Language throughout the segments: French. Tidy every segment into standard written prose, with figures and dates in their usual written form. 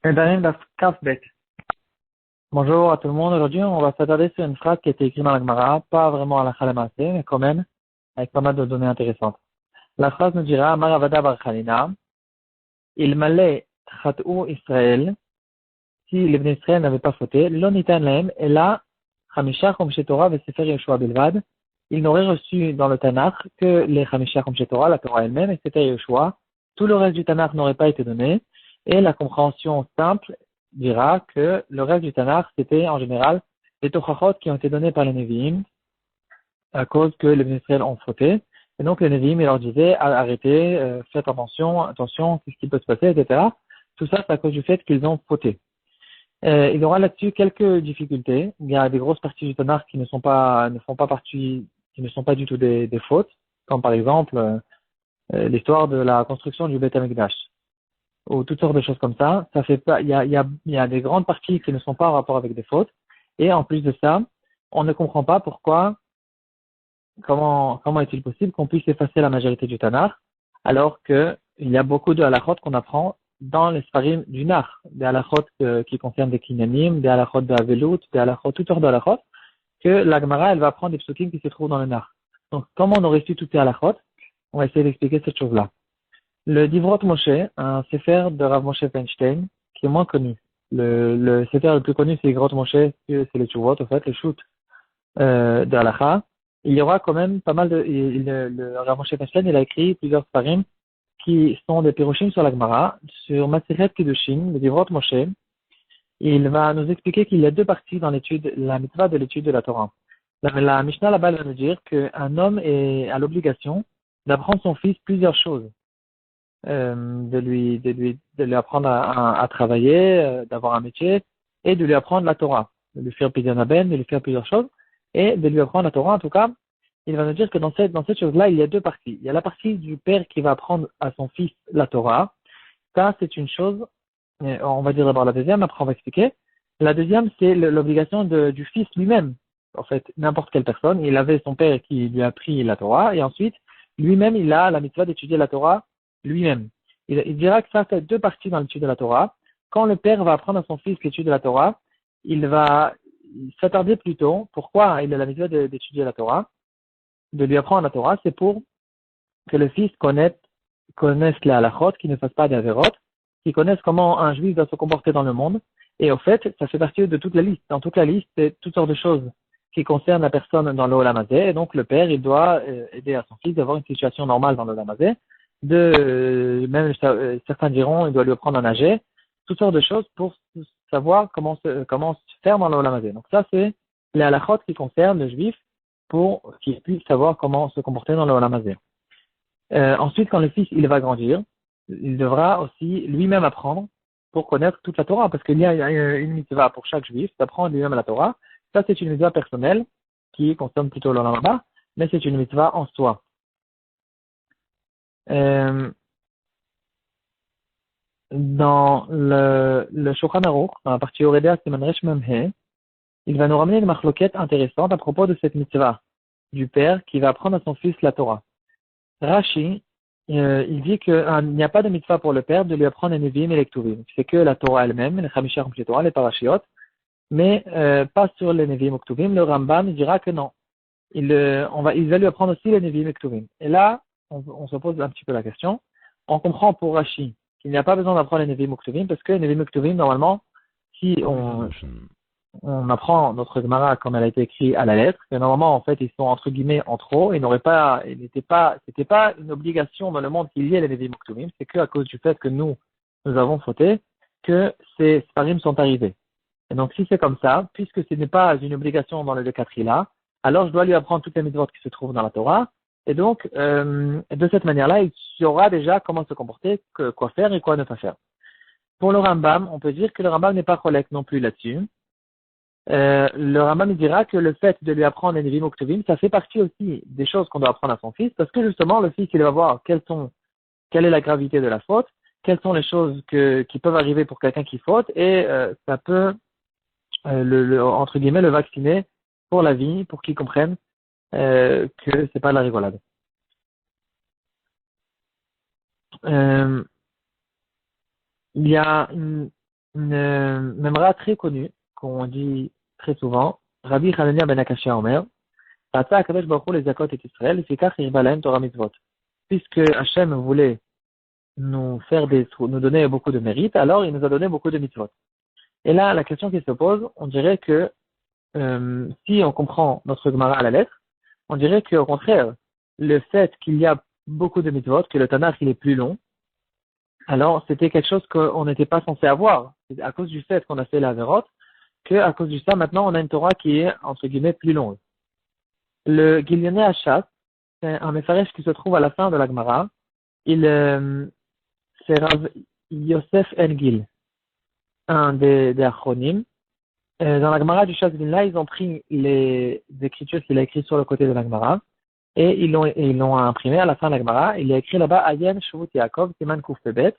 Nedarim Daf Kaf Bet. Bonjour à tout le monde. Aujourd'hui, on va s'attarder sur une phrase qui a été écrite dans la Gemara, pas vraiment à la Khalamassé, mais quand même, avec pas mal de données intéressantes. La phrase nous dira, Maravada Bar Khalina, il malait Khat'u Israël, si les Bnei Israël n'avaient pas fauté, l'onitan lahem, et là, Chamisha Chomshe Torah Sefer Yeshua Bilvad, ils n'auraient reçu dans le Tanakh que les Chamisha Chomshe Torah, la Torah elle-même, et Sefer Yeshua. Tout le reste du Tanakh n'aurait pas été donné, et la compréhension simple dira que le reste du Tanakh, c'était en général les Tochachot qui ont été donnés par les Nevi'im, à cause que les Bnei Israël ont fauté. Et donc les Nevi'im, ils leur disaient, arrêtez, faites attention, qu'est-ce qui peut se passer, etc. Tout ça, c'est à cause du fait qu'ils ont fauté. Il y aura là-dessus quelques difficultés. Il y a des grosses parties du Tanakh qui ne font pas partie, qui ne sont pas du tout des fautes, comme par exemple l'histoire de la construction du Beth Amikdash, ou toutes sortes de choses comme ça. Ça fait pas, il y a des grandes parties qui ne sont pas en rapport avec des fautes. Et en plus de ça, on ne comprend pas comment est-il possible qu'on puisse effacer la majorité du Tanakh, alors que il y a beaucoup de halachot qu'on apprend dans les Sfarim du Nar, des halachot qui concernent des kinyanim, des halachot de Avelut, des halachot, toutes sortes de halachot, que la Gemara, elle va prendre des psukim qui se trouvent dans le Nar. Donc, comment on aurait su toutes ces halachot? On va essayer d'expliquer cette chose-là. Le Divrot Moshe, un sefer de Rav Moshe Feinstein, qui est moins connu. Le sefer le plus connu, c'est Divrot Moshe, c'est le Tshuvot, en fait, le shoot de halacha. Il y aura quand même pas mal le Rav Moshe Feinstein, il a écrit plusieurs Sfarim qui sont des Pirushim sur la Gemara, sur Masechet Kiddushin, le Divrot Moshe. Il va nous expliquer qu'il y a deux parties dans l'étude, la mitzvah de l'étude de la Torah. La Mishnah là-bas va nous dire qu'un homme a l'obligation d'apprendre son fils plusieurs choses, de lui apprendre à travailler, d'avoir un métier, et de lui apprendre la Torah, de lui faire Pidyon Haben, de lui faire plusieurs choses, et de lui apprendre la Torah. En tout cas, il va nous dire que dans cette chose-là, il y a deux parties. Il y a la partie du père qui va apprendre à son fils la Torah. Ça, c'est une chose. On va dire d'abord la deuxième, après on va expliquer. La deuxième, c'est l'obligation du fils lui-même. En fait, n'importe quelle personne, il avait son père qui lui a appris la Torah, et ensuite, lui-même, il a la mitzvah d'étudier la Torah lui-même. Il dira que ça, c'est deux parties dans l'étude de la Torah. Quand le père va apprendre à son fils l'étude de la Torah, il va s'attarder plutôt. Pourquoi il a la mitzvah d'étudier la Torah, de lui apprendre la Torah, c'est pour que le fils connaisse les halachot, qu'il ne fasse pas d'averot, qu'il connaisse comment un juif doit se comporter dans le monde. Et au fait, ça fait partie de toute la liste. Dans toute la liste, c'est toutes sortes de choses qui concernent la personne dans le Olam Hazeh. Et donc, le père, il doit aider à son fils d'avoir une situation normale dans le Olam Hazeh. Même certains diront, il doit lui apprendre à nager. Toutes sortes de choses pour savoir comment se faire dans le Olam Hazeh. Donc ça, c'est les halachot qui concernent le juif pour qu'il puisse savoir comment se comporter dans le Olam Hazeh. Ensuite, quand le fils il va grandir, il devra aussi lui-même apprendre pour connaître toute la Torah, parce qu'il y a une mitzvah pour chaque juif d'apprendre lui-même la Torah. Ça, c'est une mitzvah personnelle qui concerne plutôt l'Olam Haba, mais c'est une mitzvah en soi. Euh, dans le Shulchan Aruch, dans la partie Oredea Siman Resh Mem He, il va nous ramener une marloquette intéressante à propos de cette mitzvah du père qui va apprendre à son fils la Torah. Rashi, il dit qu'il n'y a pas de mitzvah pour le père de lui apprendre les Nevi'im et les Ktuvim. C'est que la Torah elle-même, les Chamisha Chumshei Torah, les Parashiot, mais pas sur les Nevi'im et Ktuvim. Le Rambam dira que non. Il va lui apprendre aussi les Nevi'im et Ktuvim. Et là, on se pose un petit peu la question. On comprend pour Rashi qu'il n'y a pas besoin d'apprendre les Nevi'im et Ktuvim parce que les Nevi'im et Ktuvim, normalement, si on apprend notre Gemara comme elle a été écrite à la lettre, que normalement, en fait, ils sont entre guillemets en trop, c'était pas une obligation dans le monde qu'il y ait les Nevi'im Uktuvim, c'est qu'à cause du fait que nous avons fauté, que ces Sfarim sont arrivés. Et donc, si c'est comme ça, puisque ce n'est pas une obligation dans le deux là, alors je dois lui apprendre toutes les mitzvot qui se trouvent dans la Torah, et donc, de cette manière-là, il saura déjà comment se comporter, quoi faire et quoi ne pas faire. Pour le Rambam, on peut dire que le Rambam n'est pas correct non plus là-dessus. Le Rambam dira que le fait de lui apprendre les Nevi'im Uktuvim, ça fait partie aussi des choses qu'on doit apprendre à son fils, parce que justement, le fils, il va voir quelle est la gravité de la faute, quelles sont les choses qui peuvent arriver pour quelqu'un qui faute, et ça peut, entre guillemets, le vacciner pour la vie, pour qu'il comprenne que c'est pas de la rigolade. Euh, il y a une memra très connue, qu'on dit très souvent, Rabbi Hanania ben Akashia Omer, Rata Akadosh Baruch Hu les Zakot et Israël, Lefikach Irba Lahem Torah Mitzvot. Puisque Hachem voulait nous donner beaucoup de mérites, alors il nous a donné beaucoup de mitzvot. Et là, la question qui se pose, on dirait que si on comprend notre Gemara à la lettre, on dirait qu'au contraire, le fait qu'il y a beaucoup de mitzvot, que le Tanakh il est plus long, alors c'était quelque chose qu'on n'était pas censé avoir. C'est à cause du fait qu'on a fait la Verot, que à cause de ça, maintenant on a une Torah qui est entre guillemets plus longue. Le Gilyoné Hachas, c'est un Mefaresh qui se trouve à la fin de la Gemara. C'est Rav Yosef Engil, un des Achronim. Dans la Gemara du Shas-Vilna, ils ont pris les écritures qu'il a écrites sur le côté de la Gemara et ils l'ont imprimé à la fin de la Gemara. Il a écrit là-bas Ayen Shuvut Yaakov, Siman Kuf Pebet.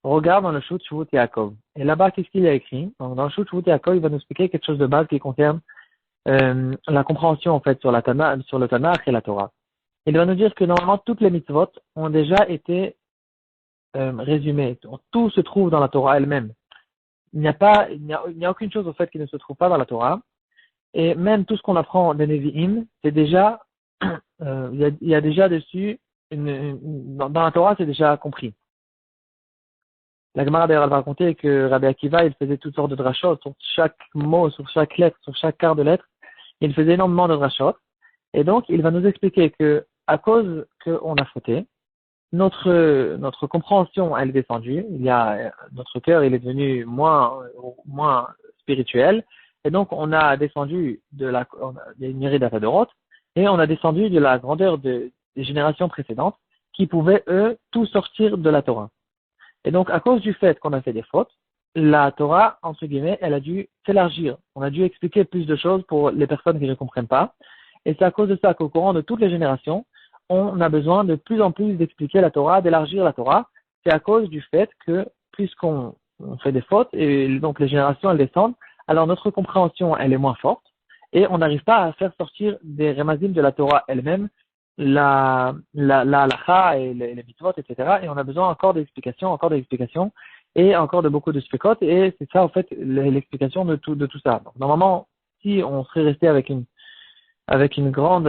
Regarde dans le Shuvut Shuvut Yaakov. Et là-bas, qu'est-ce qu'il a écrit? Donc, dans le Shuvut Shuvut Yaakov, il va nous expliquer quelque chose de base qui concerne la compréhension en fait sur le Tanakh et la Torah. Il va nous dire que normalement toutes les mitzvot ont déjà été résumées. Tout se trouve dans la Torah elle-même. Il n'y a aucune chose au fait qui ne se trouve pas dans la Torah. Et même tout ce qu'on apprend des Nevi'im, c'est déjà, il y a déjà dessus, dans la Torah, c'est déjà compris. La Gemara d'ailleurs, elle va raconter que Rabbi Akiva, il faisait toutes sortes de drashot sur chaque mot, sur chaque lettre, sur chaque quart de lettre. Il faisait énormément de drashot. Et donc, il va nous expliquer que, à cause qu'on a fauté, notre compréhension, elle est descendue. Notre cœur, il est devenu moins spirituel. Et donc, on a descendu il y a une myriade d'Atadorot, et on a descendu de la grandeur des générations précédentes, qui pouvaient, eux, tout sortir de la Torah. Et donc, à cause du fait qu'on a fait des fautes, la Torah, entre guillemets, elle a dû s'élargir. On a dû expliquer plus de choses pour les personnes qui ne comprennent pas. Et c'est à cause de ça qu'au courant de toutes les générations, on a besoin de plus en plus d'expliquer la Torah, d'élargir la Torah. C'est à cause du fait que, puisqu'on fait des fautes, et donc les générations, elles descendent, alors notre compréhension, elle est moins forte, et on n'arrive pas à faire sortir des remazim de la Torah elle-même, la halakha et les mitzvot, etc. Et on a besoin encore d'explications, et encore de beaucoup de spécotes, et c'est ça, en fait, l'explication de tout ça. Donc, normalement, si on serait resté avec un grand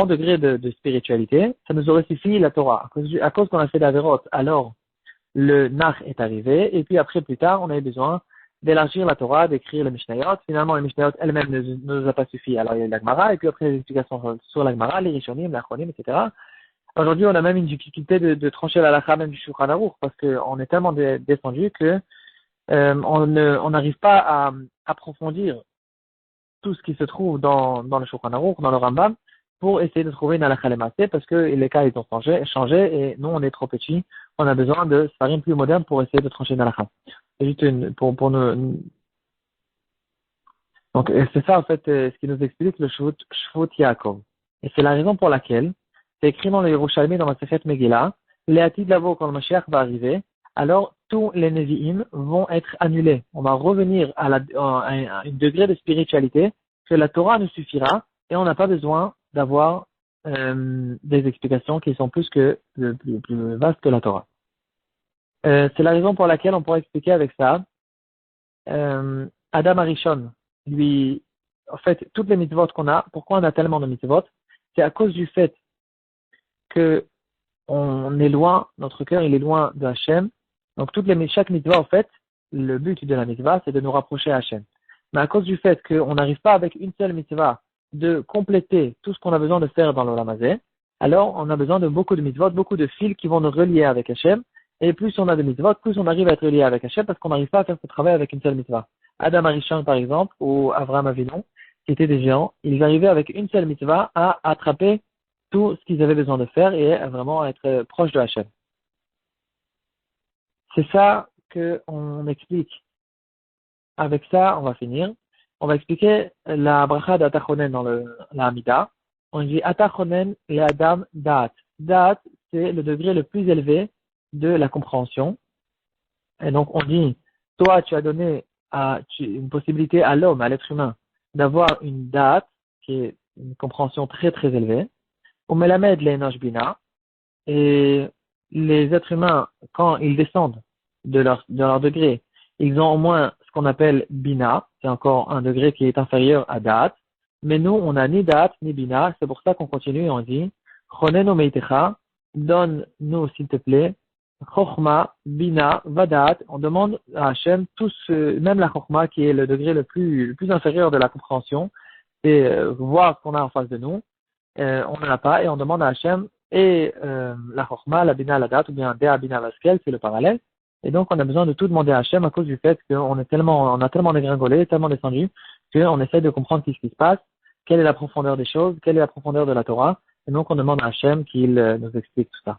degré de spiritualité, ça nous aurait suffi la Torah. À cause qu'on a fait la Verot, alors le Nach est arrivé, et puis après, plus tard, on avait besoin d'élargir la Torah, d'écrire les Mishnayot. Finalement, les Mishnayot elles-mêmes ne nous a pas suffi. Alors il y a eu la Gemara, et puis après les explications sur la Gemara, les Rishonim, l'Achronim, etc. Aujourd'hui, on a même une difficulté de trancher la halakha même du Shulchan Aruch, parce qu'on est tellement descendu que on n'arrive pas à approfondir tout ce qui se trouve dans le Shulchan Aruch, dans le Rambam, pour essayer de trouver une halakha lemassé, parce que les cas ils ont changé, et nous on est trop petits, on a besoin de sfarim plus modernes pour essayer de trancher une halakha. C'est juste pour nous. Donc c'est ça en fait ce qui nous explique le Shvut Yaakov. Et c'est la raison pour laquelle c'est écrit dans le Yerushalmi dans la Masechet Megillah, les Atid Lavo quand le Mashiach va arriver, alors tous les Nevi'im vont être annulés. On va revenir à un degré de spiritualité que la Torah nous suffira et on n'a pas besoin d'avoir des explications qui sont plus vastes que la Torah. C'est la raison pour laquelle on pourrait expliquer avec ça Adam Arishon, lui, en fait, toutes les mitzvot qu'on a, pourquoi on a tellement de mitzvot, c'est à cause du fait que on est loin, notre cœur il est loin de Hachem. Donc chaque mitzvah en fait, le but de la mitzvah c'est de nous rapprocher à Hachem. Mais à cause du fait qu'on n'arrive pas avec une seule mitzvah de compléter tout ce qu'on a besoin de faire dans l'Olam Hazeh, alors on a besoin de beaucoup de mitzvot, beaucoup de fils qui vont nous relier avec Hachem. Et plus on a de mitzvot, plus on arrive à être relié avec Hachem parce qu'on n'arrive pas à faire ce travail avec une seule mitzvah. Adam Arishon par exemple, ou Avraham Avinu, qui étaient des géants, ils arrivaient avec une seule mitzvah à attraper tout ce qu'ils avaient besoin de faire et vraiment être proche de Hachem. C'est ça qu'on explique. Avec ça, on va finir. On va expliquer la bracha d'Atachonen dans la Hamida. On dit Atachonen et Adam Da'at. Da'at, c'est le degré le plus élevé de la compréhension. Et donc, on dit, toi, tu as donné une possibilité à l'homme, à l'être humain, d'avoir une Da'at, qui est une compréhension très très élevée. On melamed l'enosh bina, et les êtres humains, quand ils descendent de leur degré, ils ont au moins ce qu'on appelle Bina, c'est encore un degré qui est inférieur à Da'at, mais nous, on n'a ni Da'at ni Bina, c'est pour ça qu'on continue et on dit, Chonenu meitecha, donne-nous s'il te plaît, Chochma, Bina, Vadat, on demande à Hachem, même la Chochma qui est le degré le plus inférieur de la compréhension, c'est voir ce qu'on a en face de nous, on n'en a pas, et on demande à Hachem, et la Chochma, la Bina, la Daat, ou bien Dea, Bina, Vaskel, c'est le parallèle, et donc on a besoin de tout demander à Hachem à cause du fait qu'on on a tellement dégringolé, tellement descendu, qu'on essaie de comprendre ce qui se passe, quelle est la profondeur des choses, quelle est la profondeur de la Torah, et donc on demande à Hachem qu'il nous explique tout ça.